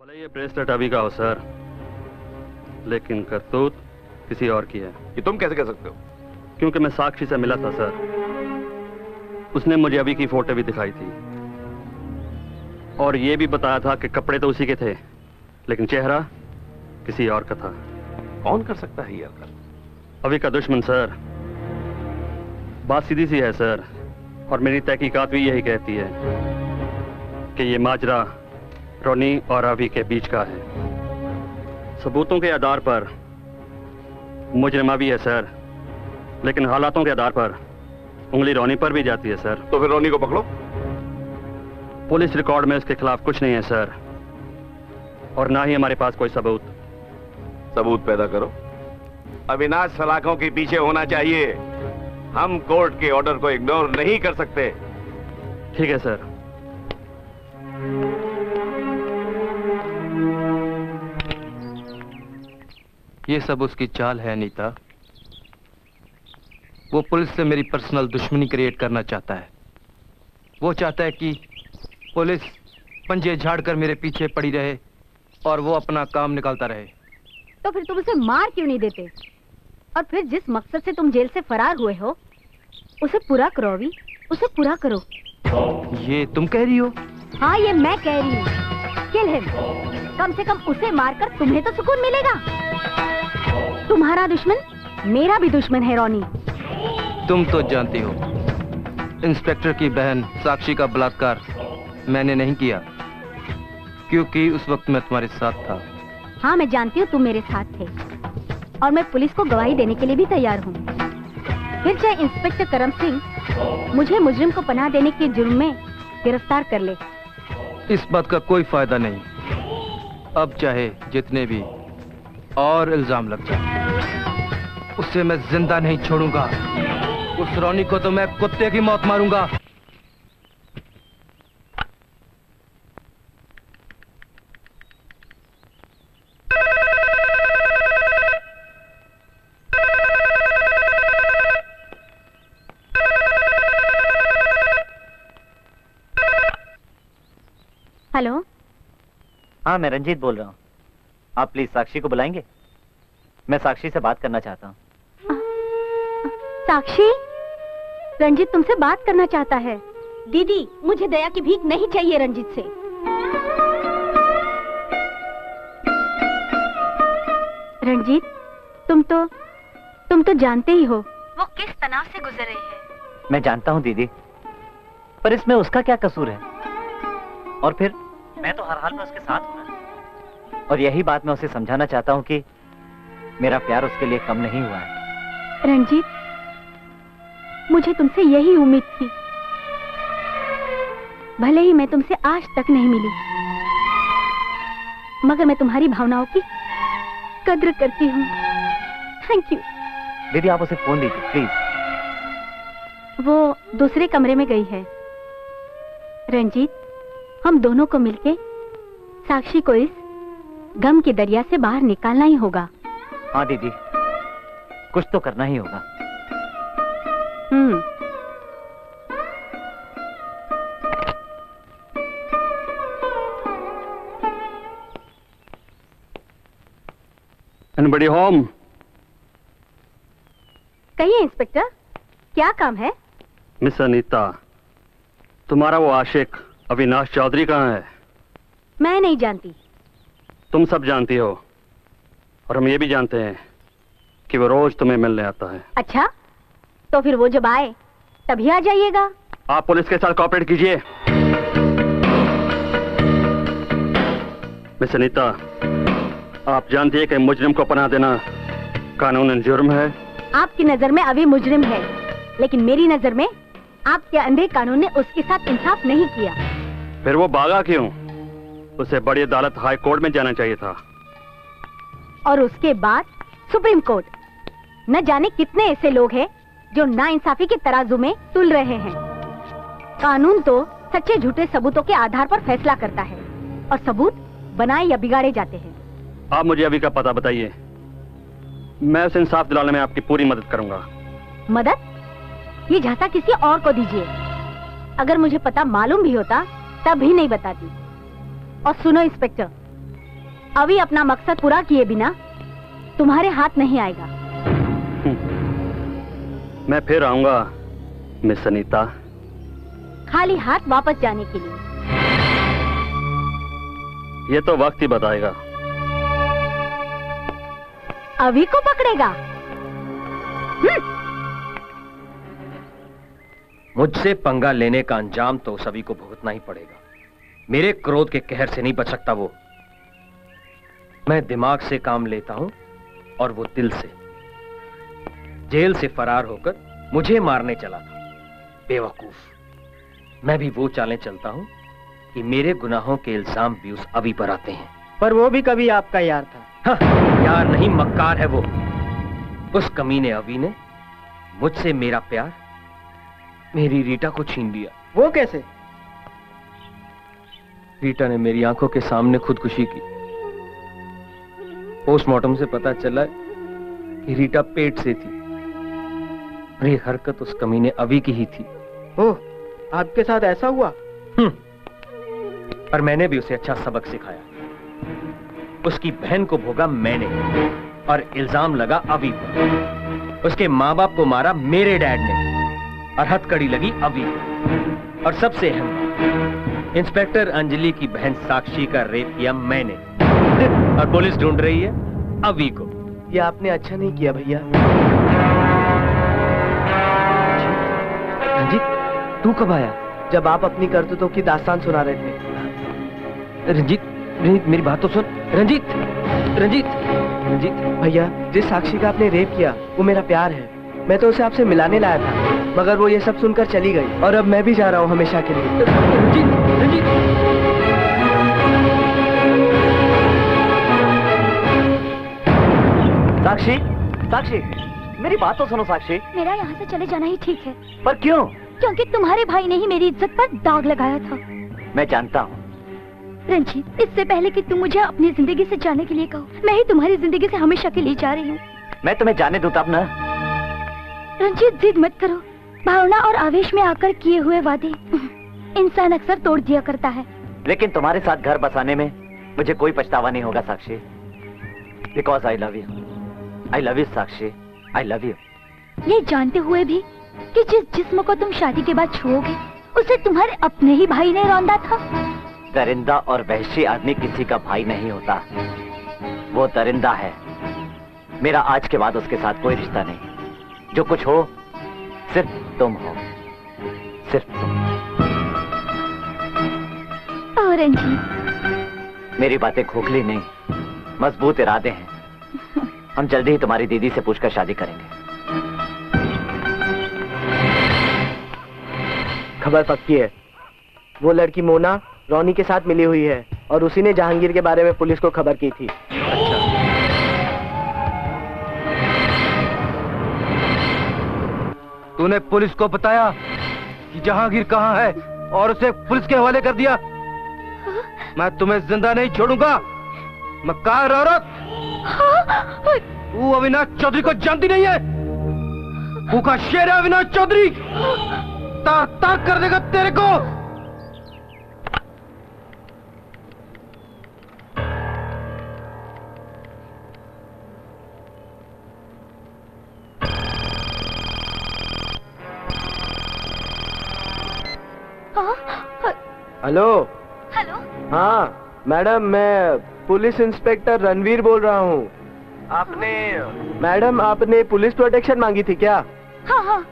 भले ये ब्रेसलेट अभी का हो सर, लेकिन करतूत किसी और की है। ये तुम कैसे कह सकते हो? क्योंकि मैं साक्षी से मिला था सर, उसने मुझे अभी की फोटो भी दिखाई थी और ये भी बताया था कि कपड़े तो उसी के थे, लेकिन चेहरा किसी और का था। कौन कर सकता है ये हरकत? अभी का दुश्मन सर। बात सीधी सी है सर, और मेरी तहकीकात भी यही कहती है कि ये माजरा रोनी और अभी के बीच का है। सबूतों के आधार पर मुजरिमा भी है सर, लेकिन हालातों के आधार पर उंगली रोनी पर भी जाती है सर। तो फिर रोनी को पकड़ो। पुलिस रिकॉर्ड में उसके खिलाफ कुछ नहीं है सर, और ना ही हमारे पास कोई सबूत। सबूत पैदा करो। अविनाश सलाखों के पीछे होना चाहिए। हम कोर्ट के ऑर्डर को इग्नोर नहीं कर सकते। ठीक है सर। ये सब उसकी चाल है अनीता। वो पुलिस से मेरी पर्सनल दुश्मनी क्रिएट करना चाहता है। वो चाहता है कि पुलिस पंजे झाड़कर मेरे पीछे पड़ी रहे और वो अपना काम निकालता रहे। तो फिर तुम उसे मार क्यों नहीं देते? और फिर जिस मकसद से तुम जेल से फरार हुए हो उसे पूरा करो। अभी उसे पूरा करो। ये तुम कह रही हो? हाँ, ये मैं कह रही हूँ। Kill him. कम से कम उसे मारकर तुम्हें तो सुकून मिलेगा। तुम्हारा दुश्मन मेरा भी दुश्मन है रोनी। तुम तो जानती हो इंस्पेक्टर की बहन साक्षी का बलात्कार मैंने नहीं किया, क्योंकि उस वक्त मैं तुम्हारे साथ था। हाँ, मैं जानती हूँ तुम मेरे साथ थे, और मैं पुलिस को गवाही देने के लिए भी तैयार हूँ। फिर चाहे इंस्पेक्टर करम सिंह मुझे मुजरिम को पनाह देने के जुर्म में गिरफ्तार कर ले। इस बात का कोई फायदा नहीं। अब चाहे जितने भी और इल्जाम लग जाए, उसे मैं जिंदा नहीं छोड़ूंगा। उस रोनी को तो मैं कुत्ते की मौत मारूंगा। हेलो। हाँ, मैं रंजीत बोल रहा हूँ। आप प्लीज साक्षी को बुलाएंगे? मैं साक्षी से बात करना चाहता हूँ। साक्षी? रंजीत तुमसे बात करना चाहता है। दीदी, मुझे दया की भीख नहीं चाहिए रंजीत से। रंजीत, तुम तो जानते ही हो वो किस तनाव से गुजर रही है। मैं जानता हूँ दीदी, पर इसमें उसका क्या कसूर है? और फिर मैं तो हर हाल में उसके साथ हूँ ना। और यही बात मैं उसे समझाना चाहता हूँ कि मेरा प्यार उसके लिए कम नहीं हुआ है। रंजीत, मुझे तुमसे यही उम्मीद थी। भले ही मैं तुमसे आज तक नहीं मिली, मगर मैं तुम्हारी भावनाओं की कद्र करती हूँ। Thank you. दीदी, आप उसे फोन दीजिए प्लीज। वो दूसरे कमरे में गई है। रंजीत, हम दोनों को मिलके साक्षी को इस गम के दरिया से बाहर निकालना ही होगा। हाँ दीदी, कुछ तो करना ही होगा। Anybody home? कहिए इंस्पेक्टर, क्या काम है? मिस अनीता, तुम्हारा वो आशिक अविनाश चौधरी कहाँ है? मैं नहीं जानती। तुम सब जानती हो, और हम ये भी जानते हैं कि वो रोज तुम्हें मिलने आता है। अच्छा, तो फिर वो जब आए तभी आ जाइएगा। आप पुलिस के साथ कोऑपरेट कीजिए। मिस अनीता, आप जानती है कि मुजरिम को पनाह देना कानूनन जुर्म है। आपकी नजर में अभी मुजरिम है, लेकिन मेरी नजर में आपके अंधे कानून ने उसके साथ इंसाफ नहीं किया। फिर वो भागा क्यों? उसे बड़ी अदालत हाई कोर्ट में जाना चाहिए था। और उसके बाद सुप्रीम कोर्ट। न जाने कितने ऐसे लोग हैं जो नाइंसाफी के तराजू में तुल रहे हैं। कानून तो सच्चे झूठे सबूतों के आधार पर फैसला करता है, और सबूत बनाए या बिगाड़े जाते हैं। आप मुझे अभी का पता बताइए, मैं उसे इंसाफ दिलाने में आपकी पूरी मदद करूंगा। मदद? ये झांसा किसी और को दीजिए। अगर मुझे पता मालूम भी होता तब भी नहीं बताती। और सुनो इंस्पेक्टर, अभी अपना मकसद पूरा किए बिना तुम्हारे हाथ नहीं आएगा। मैं फिर आऊंगा मिस अनीता। खाली हाथ वापस जाने के लिए। ये तो वक्त ही बताएगा। अभी को पकड़ेगा? मुझसे पंगा लेने का अंजाम तो सभी को भुगतना ही पड़ेगा। मेरे क्रोध के कहर से नहीं बच सकता वो। मैं दिमाग से काम लेता हूं और वो दिल से। जेल से फरार होकर मुझे मारने चला था, बेवकूफ। मैं भी वो चालें चलता हूं कि मेरे गुनाहों के इल्जाम भी उस अभी पर आते हैं। पर वो भी कभी आपका यार था। हाँ, यार नहीं, मक्कार है वो। उस कमीने अभी ने मुझसे मेरा प्यार, मेरी रीटा को छीन लिया। वो कैसे? रीटा ने मेरी आंखों के सामने खुदकुशी की। पोस्टमार्टम से पता चला कि रीटा पेट से थी। और ये हरकत उस कमीने अभी की ही थी। ओह, आपके साथ ऐसा हुआ? पर मैंने भी उसे अच्छा सबक सिखाया। उसकी बहन को भोगा मैंने और इल्जाम लगा अभी पर। उसके माँ बाप को मारा मेरे डैड ने और हथकड़ी लगी अभी। और सबसे अहम बात, इंस्पेक्टर अंजलि की बहन साक्षी का रेप किया मैंने और पुलिस ढूंढ रही है अभी को। ये आपने अच्छा नहीं किया भैया। रंजीत, तू कब आया? जब आप अपनी करतूतों की दास्तान सुना रहे थे। रंजीत, रंजीत मेरी बात तो सुन। रंजीत, रंजीत, रंजीत। भैया, जिस साक्षी का आपने रेप किया वो मेरा प्यार है। मैं तो उसे आपसे मिलाने लाया था, मगर वो ये सब सुनकर चली गई और अब मैं भी जा रहा हूँ हमेशा के लिए। रंजीत, रंजीत। साक्षी, साक्षी, मेरी बात तो सुनो साक्षी। मेरा यहाँ से चले जाना ही ठीक है। पर क्यों? क्योंकि तुम्हारे भाई ने ही मेरी इज्जत पर दाग लगाया था। मैं जानता हूँ। रंजीत, इससे पहले कि तुम मुझे अपनी जिंदगी से जाने के लिए कहो, मैं ही तुम्हारी जिंदगी से हमेशा के लिए जा रही हूँ। मैं तुम्हें जाने दूँ तब ना। रंजीत, जिद मत करो। भावना और आवेश में आकर किए हुए वादे इंसान अक्सर तोड़ दिया करता है। लेकिन तुम्हारे साथ घर बसाने में मुझे कोई पछतावा नहीं होगा Sakshi. Because I love you. I love you Sakshi, I love you. ये जानते हुए भी कि जिस जिस्म को तुम शादी के बाद छुओगे उसे तुम्हारे अपने ही भाई ने रौंदा था। दरिंदा और वहशी आदमी किसी का भाई नहीं होता। वो दरिंदा है। मेरा आज के बाद उसके साथ कोई रिश्ता नहीं। जो कुछ हो सिर्फ तुम हो, सिर्फ तुम। और रंजीत, मेरी बातें खोखली नहीं, मजबूत इरादे हैं। हम जल्दी ही तुम्हारी दीदी से पूछकर शादी करेंगे। खबर पक्की है। वो लड़की मोना रोनी के साथ मिली हुई है और उसी ने जहांगीर के बारे में पुलिस को खबर की थी। तूने पुलिस को बताया कि जहांगीर कहाँ है और उसे पुलिस के हवाले कर दिया? मैं तुम्हें जिंदा नहीं छोड़ूंगा। मक्कार औरत, तू अविनाश चौधरी को जानती नहीं है? तू का शेर है अविनाश चौधरी। तार तार कर देगा तेरे को। हेलो। हेलो। हाँ मैडम, मैं पुलिस इंस्पेक्टर रणवीर बोल रहा हूँ। मैडम, आपने पुलिस प्रोटेक्शन मांगी थी क्या? हाँ हाँ।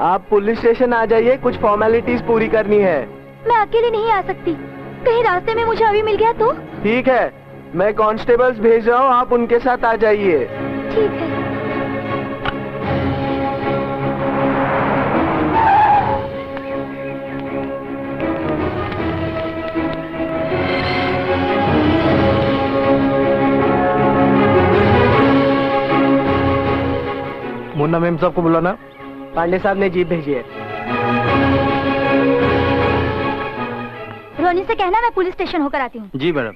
आप पुलिस स्टेशन आ जाइए, कुछ फॉर्मेलिटीज पूरी करनी है। मैं अकेले नहीं आ सकती, कहीं रास्ते में मुझे अभी मिल गया तो? ठीक है, मैं कांस्टेबल्स भेज रहा हूँ, आप उनके साथ आ जाइए। ठीक है। मुन्ना मेम साहब को बुलाना। पांडे साहब ने जीप भेजी है। रोनी से कहना मैं पुलिस स्टेशन होकर आती हूँ। जी मैडम।